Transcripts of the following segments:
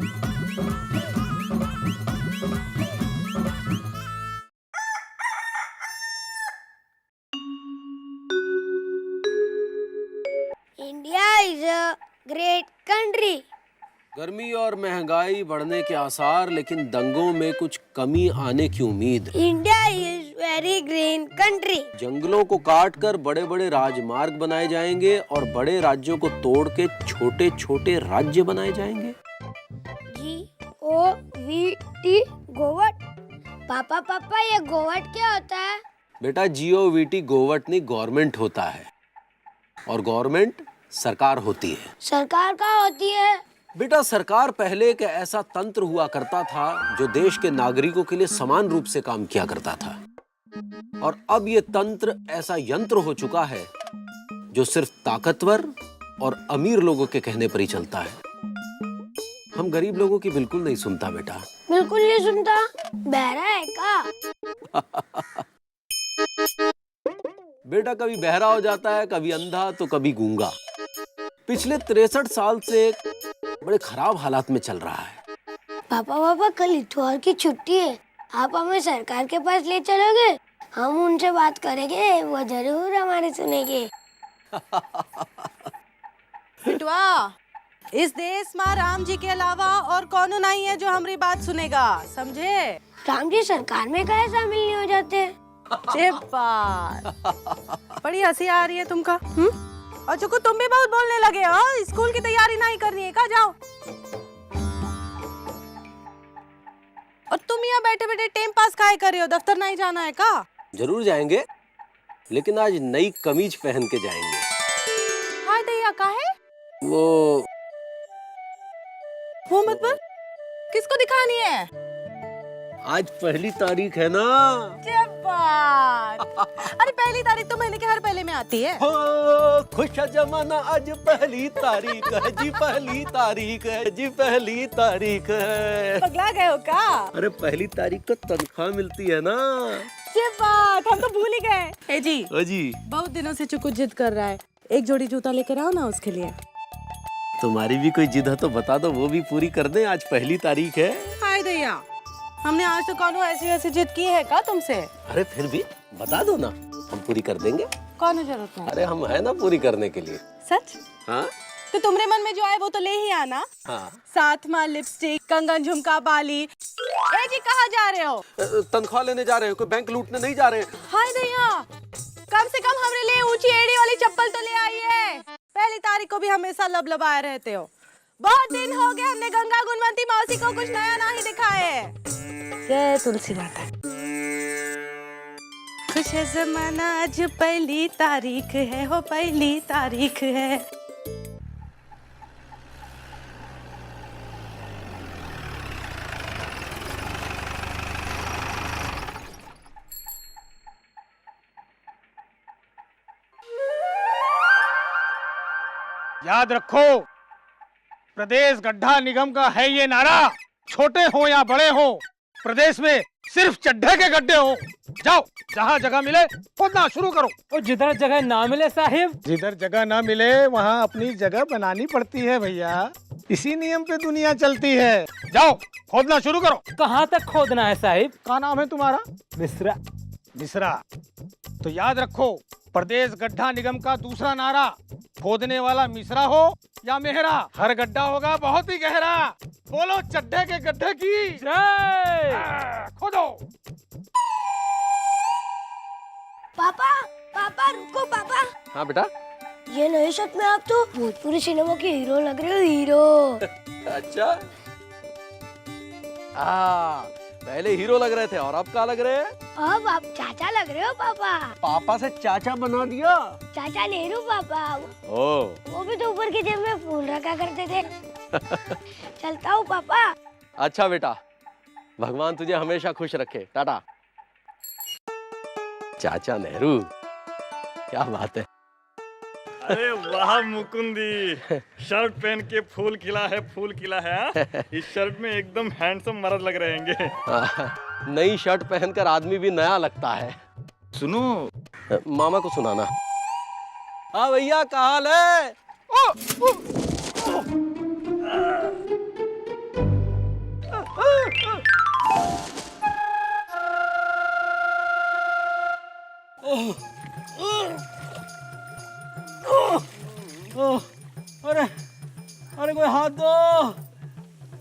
India is a great country. गर्मी और महंगाई बढ़ने के आसार, लेकिन दंगों में कुछ कमी आने की उम्मीद। India is very green country. जंगलों को काट कर बड़े बड़े राजमार्ग बनाए जाएंगे और बड़े राज्यों को तोड़ के छोटे छोटे राज्य बनाए जाएंगे। GOVT गोवट। पापा पापा ये गोवट क्या होता है? बेटा GOVT गोवट नहीं, गवर्नमेंट होता है, और गवर्नमेंट सरकार होती है। सरकार कहाँ होती है? बेटा सरकार पहले एक ऐसा तंत्र हुआ करता था जो देश के नागरिकों के लिए समान रूप से काम किया करता था, और अब ये तंत्र ऐसा यंत्र हो चुका है जो सिर्फ ताकतवर और अमीर लोगों के कहने पर ही चलता है। हम गरीब लोगों की बिल्कुल नहीं सुनता बेटा। बिल्कुल नहीं सुनता? बहरा है क्या? बेटा कभी बहरा हो जाता है, कभी अंधा, तो कभी गूंगा। पिछले 63 साल से बड़े खराब हालात में चल रहा है। पापा पापा कल इतवार की छुट्टी है, आप हमें सरकार के पास ले चलोगे? हम उनसे बात करेंगे, वो जरूर हमारी सुनेंगे। बिटवा, इस देश में राम जी के अलावा और कौन नहीं है जो हमारी बात सुनेगा, समझे? राम जी सरकार में काहे शामिल नहीं हो जाते? बड़ी हंसी आ रही है तुमका। और चुकू तुम भी बहुत बोलने लगे हो। स्कूल की तैयारी नहीं करनी है, कहाँ जाओ? और तुम यहाँ बैठे बैठे टाइम पास काहे कर रहे हो? दफ्तर नहीं जाना है का? जरूर जाएंगे, लेकिन आज नई कमीज पहन के जाएंगे। हाय दैया, काहे? वो मतलब किसको दिखानी है? आज पहली तारीख है ना। अरे पहली तारीख तो महीने के हर पहले में आती है। हो खुश जमाना, आज पहली तारीख है जी, पहली तारीख है जी, पहली तारीख है। पगला गए हो का? अरे पहली तारीख को तनख्वाह मिलती है ना। ये बात हम तो भूल ही गए। जी ओ जी, बहुत दिनों से चुकू जिद कर रहा है, एक जोड़ी जूता लेकर आओ ना उसके लिए। तुम्हारी भी कोई जिद है तो बता दो, वो भी पूरी कर दें। आज पहली तारीख है। हाय दैया, हमने आज तो कौन ऐसी जिद की है का तुमसे? अरे फिर भी बता दो ना, हम पूरी कर देंगे। कौन जरूरत नहीं। अरे हम है ना पूरी करने के लिए। सच? हाँ तो तुम्हारे मन में जो आए वो तो ले ही आना। हाँ। साथ में लिपस्टिक, कंगन, झुमका, बाली। ए जी कहाँ जा रहे हो? तनख्वाह लेने जा रहे हो, कोई बैंक लूटने नहीं जा रहे हैं। हाय दैया, कम से कम हमारे लिए ऊंची एड़ी वाली चप्पल तो ले आई है। पहली तारीख को भी हमेशा लबलबाए रहते हो। बहुत दिन हो गए हमने गंगा गुणवंती मौसी को कुछ नया नहीं दिखाए। जय तुलसी माता। खुश जमाना, आज पहली तारीख है, हो पहली तारीख है। याद रखो, प्रदेश गड्ढा निगम का है ये नारा। छोटे हो या बड़े हो, प्रदेश में सिर्फ चड्ढे के गड्ढे हो। जाओ, जहाँ जगह मिले खोदना शुरू करो। और जिधर जगह ना मिले साहिब, जिधर जगह ना मिले वहाँ अपनी जगह बनानी पड़ती है भैया। इसी नियम पे दुनिया चलती है। जाओ, खोदना शुरू करो। कहाँ तक खोदना है साहिब? क्या नाम है तुम्हारा? मिश्रा। मिश्रा। तो याद रखो, प्रदेश गड्ढा निगम का दूसरा नारा, खोदने वाला मिश्रा हो या मेहरा, हर गड्ढा होगा बहुत ही गहरा। बोलो चड्ढे के गड्ढे की जय। खोदो। पापा पापा रुको पापा। हाँ बेटा। ये नई शर्ट में आप तो भोजपुरी सिनेमा के हीरो लग रहे हो, हीरो। अच्छा, पहले हीरो लग रहे थे और अब क्या लग रहे हैं? अब आप चाचा लग रहे हो पापा। पापा से चाचा बना दिया। चाचा नेहरू पापा। ओ, वो भी तो ऊपर की जेब में फूल रखा करते थे। चलता हूँ पापा। अच्छा बेटा, भगवान तुझे हमेशा खुश रखे। टाटा। चाचा नेहरू, क्या बात है। अरे वाह मुकुंदी, शर्ट पहन के फूल खिला है, फूल खिला है। हाँ? इस शर्ट में एकदम हैंडसम मर्द लग रहेंगे। नई शर्ट पहनकर आदमी भी नया लगता है। सुनो, मामा को सुनाना। हाँ भैया, क्या हाल है?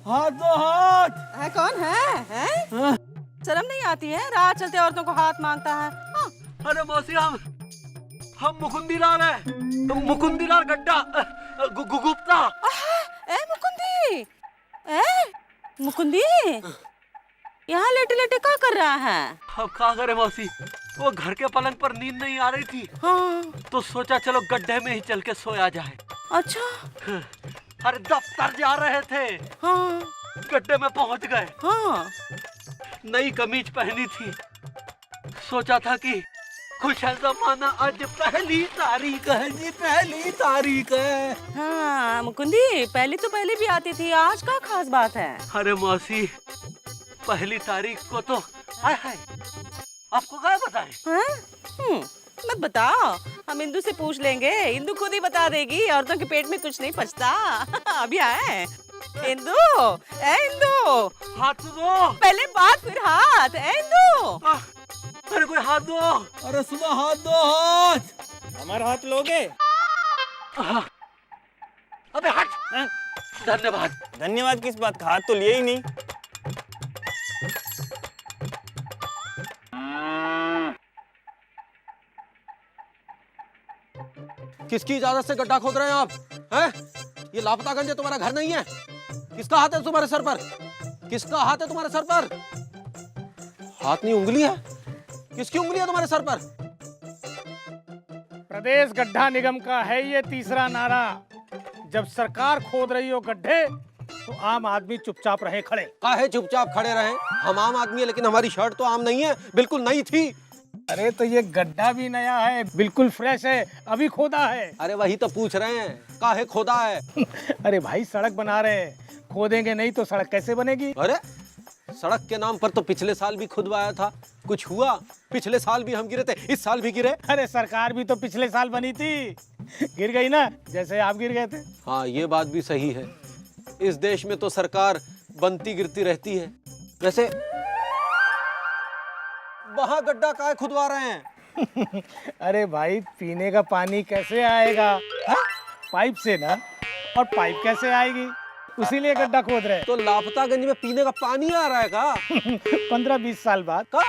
हाथ दो हाथ। है कौन है? शर्म नहीं आती है? राह चलते औरतों को हाथ मांगता है। हाँ। अरे मौसी हम मुकुंदीलाल है, मुकुंदीलाल गड्ढा गुप्ता। ए मुकुंदी, मुकुंदी यहाँ लेटे लेटे क्या कर रहा है? अब क्या करे मौसी, वो घर के पलंग पर नींद नहीं आ रही थी। हाँ। तो सोचा चलो गड्ढे में ही चल के सोया जाए। अच्छा। अरे दफ्तर जा रहे थे, हाँ। गड्ढे में पहुंच गए। हाँ। नई कमीज पहनी थी, सोचा था कि खुश है जमाना, आज पहली तारीख है जी, पहली तारीख है। हाँ मुकुंदी, पहली तो पहले भी आती थी, आज का खास बात है? अरे मौसी, पहली तारीख को तो हाय हाय, आपको क्या बताए? हाँ? मत बताओ, हम इंदु से पूछ लेंगे, इंदु खुद ही बता देगी, औरतों के पेट में कुछ नहीं पचता। अभी आए इंदु, इंदु हाथ दो। पहले बात फिर हाथ। इंदु अरे कोई हाथ दो। अरे सुबह हाथ दो, हाथ। हमारा हाथ लोगे? अबे हट। धन्यवाद। धन्यवाद किस बात का? हाथ तो लिए ही नहीं। किसकी इजाजत से गड्ढा खोद रहे हैं आप? हैं? ये लापतागंज है, तुम्हारा घर नहीं है? किसका हाथ है तुम्हारे सर पर? किसका हाथ है तुम्हारे सर पर? हाथ नहीं, उंगली है। किसकी उंगली है तुम्हारे सर पर? प्रदेश गड्ढा निगम का है ये तीसरा नारा। जब सरकार खोद रही हो गड्ढे तो आम आदमी चुपचाप रहे खड़े। काहे चुपचाप खड़े रहे? हम आम आदमी है, लेकिन हमारी शर्ट तो आम नहीं है, बिल्कुल नई थी। अरे तो ये गड्ढा भी नया है, बिल्कुल फ्रेश है, अभी खोदा है। अरे वही तो पूछ रहे हैं, काहे खोदा है? अरे भाई सड़क बना रहे हैं, खोदेंगे नहीं तो सड़क कैसे बनेगी? अरे सड़क के नाम पर तो पिछले साल भी खुदवाया था, कुछ हुआ? पिछले साल भी हम गिरे थे, इस साल भी गिरे। अरे सरकार भी तो पिछले साल बनी थी, गिर गई ना, जैसे आप गिर गए थे। हाँ ये बात भी सही है, इस देश में तो सरकार बनती गिरती रहती है। वैसे वहां गड्ढा काहे खुदवा रहे हैं? अरे भाई पीने का पानी कैसे आएगा? हाँ? पाइप से ना, और पाइप कैसे आएगी? उसीलिए गड्ढा खोद रहे हैं। तो लापतागंज में पीने का पानी आ रहा है का? 15-20 साल बाद का?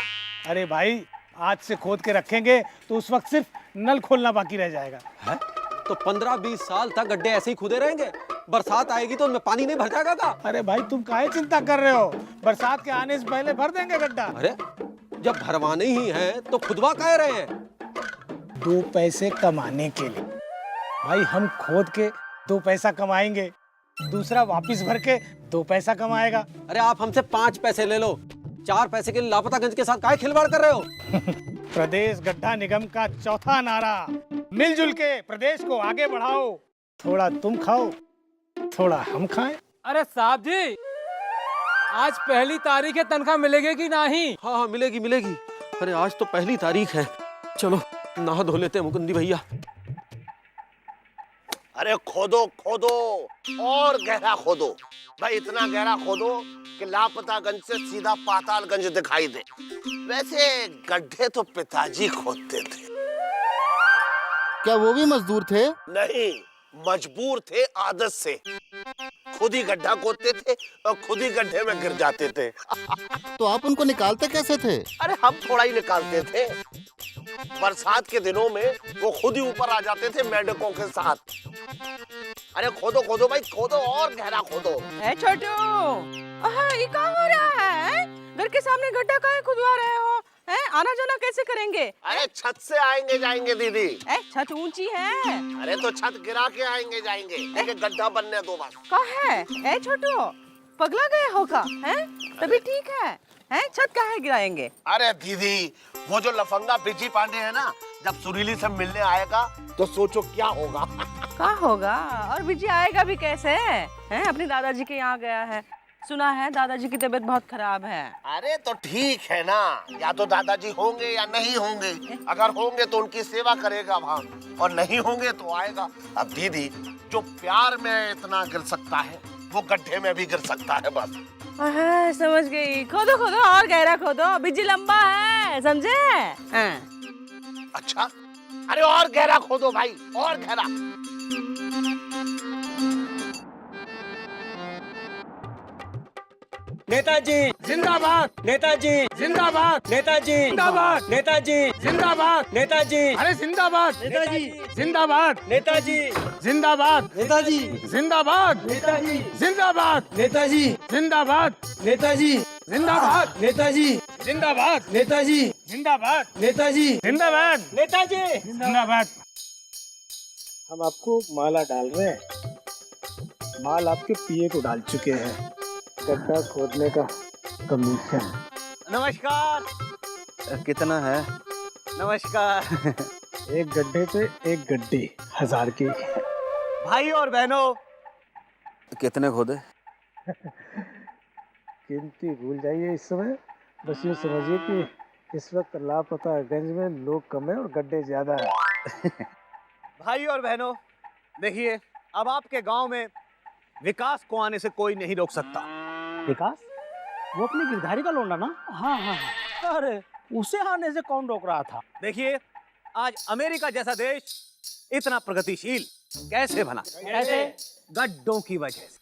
अरे भाई आज से खोद के रखेंगे तो उस वक्त सिर्फ नल खोलना बाकी रह जाएगा। है? तो 15-20 साल तक गड्ढे ऐसे ही खुदे रहेंगे, बरसात आएगी तो उनमें पानी नहीं भर जाएगा का? अरे भाई तुम काहे चिंता कर रहे हो, बरसात के आने से पहले भर देंगे गड्ढा। अरे जब भरवाने ही है तो खुदवा काहे रहे हैं? 2 पैसे कमाने के लिए। भाई हम खोद के 2 पैसा कमाएंगे, दूसरा वापिस भर के 2 पैसा कमाएगा। अरे आप हमसे 5 पैसे ले लो, 4 पैसे के लिए लापतागंज के साथ काहे खिलवाड़ कर रहे हो? प्रदेश गड्ढा निगम का चौथा नारा, मिलजुल के प्रदेश को आगे बढ़ाओ। थोड़ा तुम खाओ, थोड़ा हम खाएं। अरे साहब जी, आज पहली तारीख है, तनख्वाह मिलेगी कि नहीं? हाँ हाँ मिलेगी मिलेगी। अरे आज तो पहली तारीख है, चलो नहा धो लेते हैं मुकुंदी भैया। अरे खोदो खोदो और गहरा खोदो भाई, इतना गहरा खोदो कि लापतागंज से सीधा पातालगंज दिखाई दे। वैसे गड्ढे तो पिताजी खोदते थे। क्या वो भी मजदूर थे? नहीं, मजबूर थे आदत से। खुद ही गड्ढा खोदते थे और खुद ही गड्ढे में गिर जाते थे। तो आप उनको निकालते कैसे थे? अरे हम थोड़ा ही निकालते थे, बरसात के दिनों में वो खुद ही ऊपर आ जाते थे मेंढकों के साथ। अरे खोदो खोदो भाई, खोदो और गहरा खोदो। ए छोटू, ये क्या हो रहा है? घर के सामने गड्ढा काहे खुदवा रहे हो? आना जाना कैसे करेंगे? अरे छत से आएंगे जाएंगे दीदी। छत ऊंची है। अरे तो छत गिरा के आएंगे जाएंगे, लेकिन गड्ढा बनने दो बस। का है? छोटू पगला गए होगा? तभी ठीक है, छत काहे गिराएंगे? अरे दीदी, वो जो लफंगा बिजी पांडे है ना, जब सुरीली से मिलने आएगा तो सोचो क्या होगा। क्या होगा? और बिजी आएगा भी कैसे? अपने दादाजी के यहाँ गया है, सुना है दादाजी की तबीयत बहुत खराब है। अरे तो ठीक है ना, या तो दादाजी होंगे या नहीं होंगे। अगर होंगे तो उनकी सेवा करेगा वहाँ, और नहीं होंगे तो आएगा। अब दीदी, जो प्यार में इतना गिर सकता है वो गड्ढे में भी गिर सकता है बस। समझ गई। खोदो खोदो और गहरा खोदो, बिजी लंबा है, समझे? अच्छा, अरे और गहरा खोदो भाई, और गहरा। नेताजी जिंदाबाद नेताजी जिंदाबाद नेताजी जिंदाबाद नेताजी जिंदाबाद नेताजी अरे जिंदाबाद नेताजी जिंदाबाद नेताजी जिंदाबाद नेताजी जिंदाबाद नेताजी जिंदाबाद नेताजी जिंदाबाद नेताजी जिंदाबाद नेताजी जिंदाबाद नेताजी जिंदाबाद नेताजी जिंदाबाद नेताजी जिंदाबाद। हम आपको माला डाल रहे हैं। माल आपके पिए को डाल चुके हैं। गड्ढा खोदने का कमीशन। नमस्कार। कितना है? नमस्कार एक गड्ढे पे एक गड्ढी 1000 की। भाई और बहनों, कितने खोदे? गिनती भूल जाइए इस समय। बस यूँ समझिए कि इस वक्त लापता गंज में लोग कम है और गड्ढे ज्यादा है। भाई और बहनों, देखिए अब आपके गांव में विकास को आने से कोई नहीं रोक सकता। विकास? वो अपनी गिरधारी का लौंडा ना? हाँ हाँ हाँ। अरे उसे आने से कौन रोक रहा था? देखिए आज अमेरिका जैसा देश इतना प्रगतिशील कैसे बना? कैसे? गड्ढों की वजह से।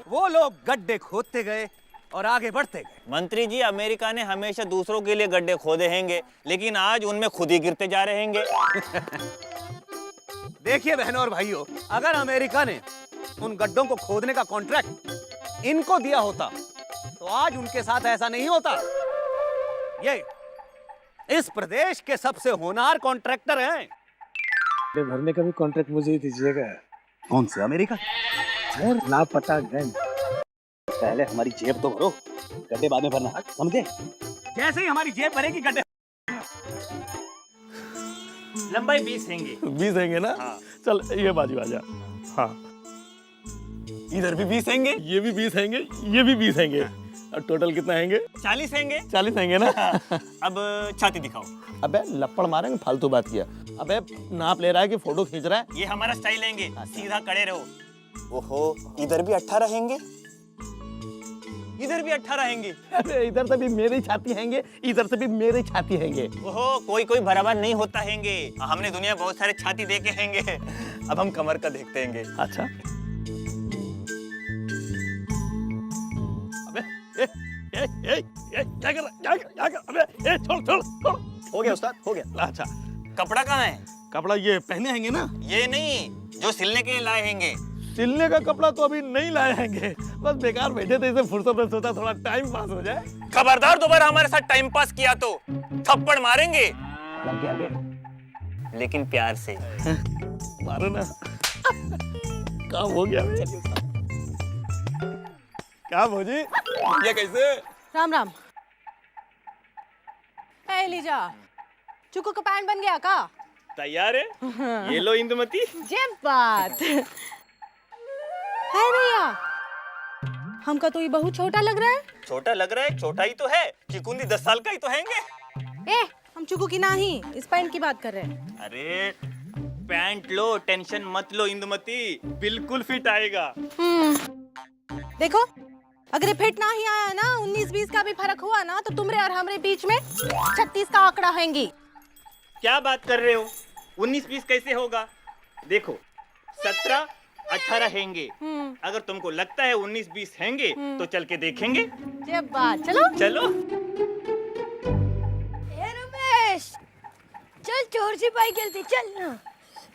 वो लोग गड्ढे खोदते गए और आगे बढ़ते गए। मंत्री जी, अमेरिका ने हमेशा दूसरों के लिए गड्ढे खोदे हैंगे, लेकिन आज उनमें खुद ही गिरते जा रहे हैंगे। देखिए बहनों और भाइयों, अगर अमेरिका ने उन गड्ढों को खोदने का कॉन्ट्रैक्ट इनको दिया होता तो आज उनके साथ ऐसा नहीं होता। ये इस प्रदेश के सबसे होनहार कॉन्ट्रैक्टर हैं। भरने का भी कॉन्ट्रैक्ट मुझे ही दीजिएगा। कौन से? अमेरिका? लापता गंज। पहले हमारी जेब तो भरो, गड्ढे बाद में भरना, समझे? जैसे ही हमारी जेब भरेगी गड्ढे। लंबाई 20 हैंगे। 20 हैंगे ना? हाँ। चल ये बाजू आजा। हाँ, इधर भी 20 हैंगे। ये भी 20 हैंगे, ये भी 20 हैंगे। और टोटल कितना हैंगे? 40 हैंगे। 40 हैंगे ना? अब छाती दिखाओ। अबे लपड़ मारेंगे, फालतू बात किया। अबे नाप ले रहा है कि फोटो खींच रहा है? ये हमारा स्टाइल हैंगे, सीधा खड़े रहो। ओहो, इधर भी 18 हैंगे, इधर भी 18 हैंगे। अरे इधर से भी मेरी छाती हैंगे, इधर से भी मेरी छाती हैंगे। ओहो, कोई बराबर नहीं होता हैंगे। हमने दुनिया में बहुत सारे छाती देखे हैंगे। अब हम कमर का देखते हैंगे। अच्छा। अबे क्या कर रहा? अबे छोड़। हो गया उस्ताद, हो गया। अच्छा, कपड़ा कहाँ है? कपड़ा ये पहने हैंगे ना? ये नहीं, जो सिलने के लिए लाए हैंगे। सिलने का कपड़ा तो अभी नहीं लाए हैंगे, बस बेकार बैठे थे, इसे फुर्सत में सोचा थोड़ा टाइम पास हो जाए। खबरदार दोबारा हमारे साथ टाइम पास किया तो थप्पड़ मारेंगे, लेकिन प्यार से। मारो ना। काम हो गया। क्या भौजी? ये कैसे? राम राम। ए लीजा, चुकू का पैंट बन गया का? तैयार है? ये लो इंदुमती। जे बात। हाय भैया, हमका तो ये बहुत छोटा लग रहा है। छोटा लग रहा है? छोटा ही तो है, चिकुंदी 10 साल का ही तो हैंगे। ए, हम चुकू की नहीं, इस पैंट की बात कर रहे हैं। अरे पैंट लो, टेंशन मत लो इंदुमती, बिल्कुल फिट आएगा। देखो, अगर ये फिट ना ही आया ना, 19-20 का भी फर्क हुआ ना, तो तुम्हारे और हमारे बीच में 36 का आंकड़ा हैंगी। क्या बात कर रहे हो? 19-20 कैसे होगा? देखो 17-18 हैंगे। अगर तुमको लगता है 19-20 हैंगे तो चल के देखेंगे। जब बात, चलो चलो। ए रमेश, चल चोर सिपाही खेलते, चल ना।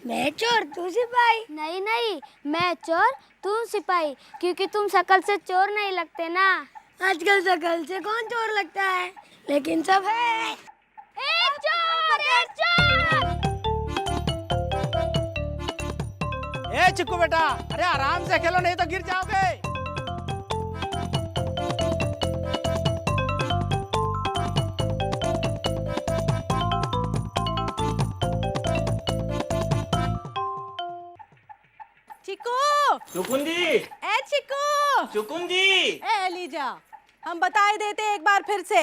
मैं चोर तू सिपाही। नहीं नहीं, मैं चोर तू सिपाही, क्योंकि तुम शकल से चोर नहीं लगते ना। आजकल शकल से कौन चोर लगता है, लेकिन सब है। एक चोर, एक चोर। ए चिक्कू बेटा, अरे आराम से खेलो, नहीं तो गिर जाओगे। चिक्कू, चुकुंदी, ए चिक्कू, चुकुंदी। ए लीजा, हम बता ही देते एक बार फिर से,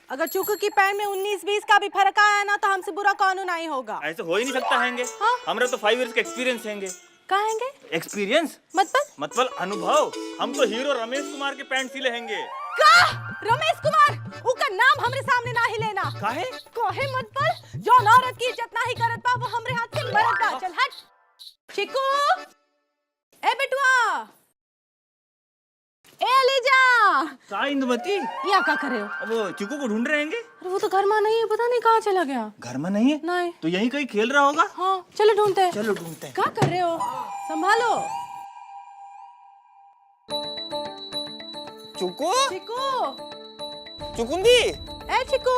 अगर चुकू की पैंट में 19-20 का भी फर्क आया ना, तो हमसे बुरा कानून नहीं होगा। ऐसे हो ही नहीं सकता हैंगे। हाँ? हमारा तो 5 इयर्स का एक्सपीरियंस हैंगे। कहेंगे एक्सपीरियंस मतलब अनुभव। हम तो हीरो रमेश कुमार के पैंट सिले हैंगे। का? रमेश कुमार, उनका नाम हमरे सामने ना ही लेना। काहे? कोहे मत पर, जो औरत की इज्जत ना ही करत पा, वो हमरे हाथ से मरत बा। चल हट। चिक्कू, ए बेटुआ, ए लीजा, का इंदुमती या क्या करे हो? अब चिकू को ढूंढ रहे हैं। अरे वो तो घर में नहीं है, पता नहीं कहाँ चला गया। घर में नहीं है? नहीं। तो यहीं कहीं खेल रहा होगा। हाँ चलो ढूंढते हैं। चलो ढूंढते हैं। क्या कर रहे हो? संभालो। चिकू, चिकू, चुकुंदी, ए चिकू,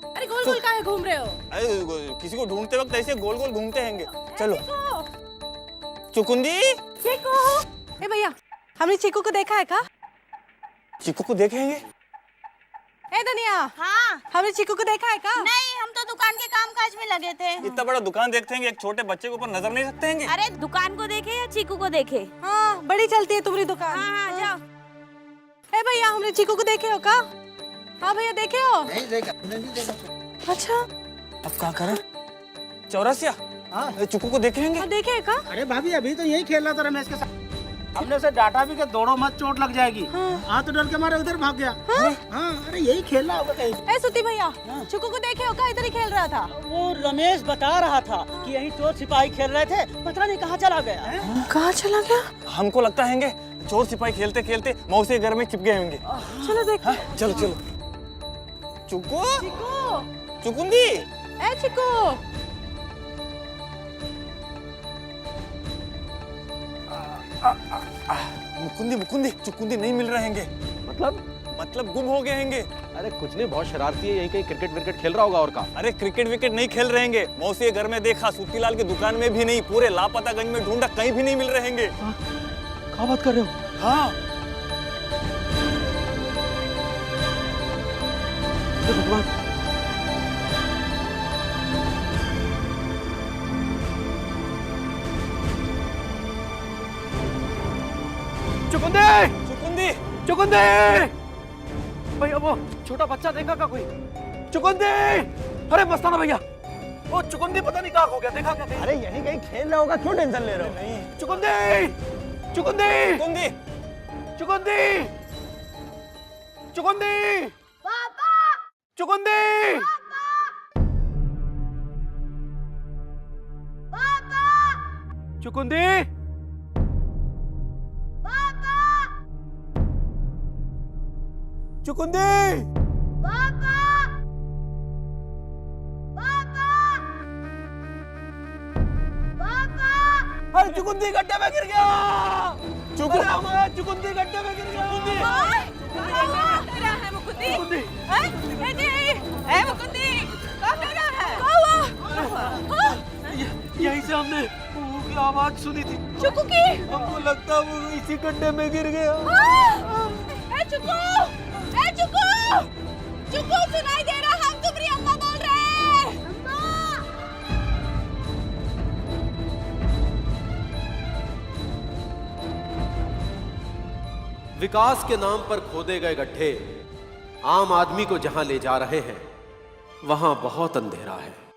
अरे गोल गोल काहे घूम रहे हो? अरे किसी को ढूंढते वक्त ऐसे गोल गोल घूमते हैं। चलो चिकू, चुकुंदी। चिकू, ए भैया हमने चिकू को देखा है का? चिकू को देखेंगे? ए दुनिया, हाँ हमने चिकू को देखा है का? नहीं, हम तो दुकान के काम काज में लगे थे। इतना बड़ा दुकान देखते हैं, एक छोटे बच्चे के ऊपर नजर नहीं रखते हैं। अरे दुकान को देखे या चीकू को देखे? हाँ बड़ी चलती है तुम्हारी दुकान। हाँ जाओ। ए भैया हमने चिकू को देखे हो का? हाँ भैया देखे हो? नहीं देखा। अच्छा अब क्या करें? चौरसिया, चिकू को देखेंगे? हाँ देखे का? अरे भाभी अभी तो यही खेल रहा था रमेश के साथ। हमने उसे डांटा भी कि दौड़ो मत, चोट लग जाएगी। हाँ तो डर के मारे उधर भाग गया। हाँ अरे यही खेलना होगा कहीं। ए सुती भैया, चिकू को देखे हो का? इधर ही खेल रहा था। वो रमेश बता रहा था कि यही चोर सिपाही खेल रहे थे, पता नहीं कहाँ चला गया। कहाँ चला गया? हमको लगता है चोर सिपाही खेलते खेलते मौसी के घर में चिपके होंगे। चलो देखो। चलो चलो। चुकू, चिकू, चुकुंदी, ए चिकू, मुकुंदी मुकुंदी, चुकुंदी नहीं मिल रहे हैं। मतलब गुम हो गए हैं। अरे कुछ नहीं, बहुत शरारती है, यहीं कहीं क्रिकेट विकेट खेल रहा होगा और का। अरे क्रिकेट विकेट नहीं खेल रहे हैं। मौसी के घर में देखा, सूतीलाल की दुकान में भी नहीं, पूरे लापतागंज में ढूंढा, कहीं भी नहीं मिल रहे हैं। क्या बात कर रहे हो? हाँ भगवान, चुकुंदी, चुकुंदी, चुकुंदी, भैया वो छोटा बच्चा देखा का कोई? चुकुंदी, अरे मस्ताना भैया, वो चुकुंदी पता नहीं कहाँ हो गया, देखा क्या? अरे यही कहीं खेल रहा होगा, क्यों टेंशन ले रहे हो? नहीं। चुकुंदी, चुकुंदी, चुकुंदी, चुकुंदी, चुकुंदी, पापा, चुकुंदी, पापा, चुकुंदी, चुकुंदी, पापा, पापा, पापा, अरे चुकुंदी गड्ढे में गिर गया। चुकुंदी गड्ढे में गिर गया। मुकुंदी, ए मुकुंदी, क्या कर रहा है? यहीं से हमने की आवाज सुनी थी। चुकू की? हमको लगता वो इसी गड्ढे में गिर गया। ए चुकू, ए चुकू, चुकू सुनाई दे रहा, हम तुम्हारी अम्मा बोल रहे हैं। अम्मा। विकास के नाम पर खोदे गए गड्ढे आम आदमी को जहां ले जा रहे हैं, वहां बहुत अंधेरा है।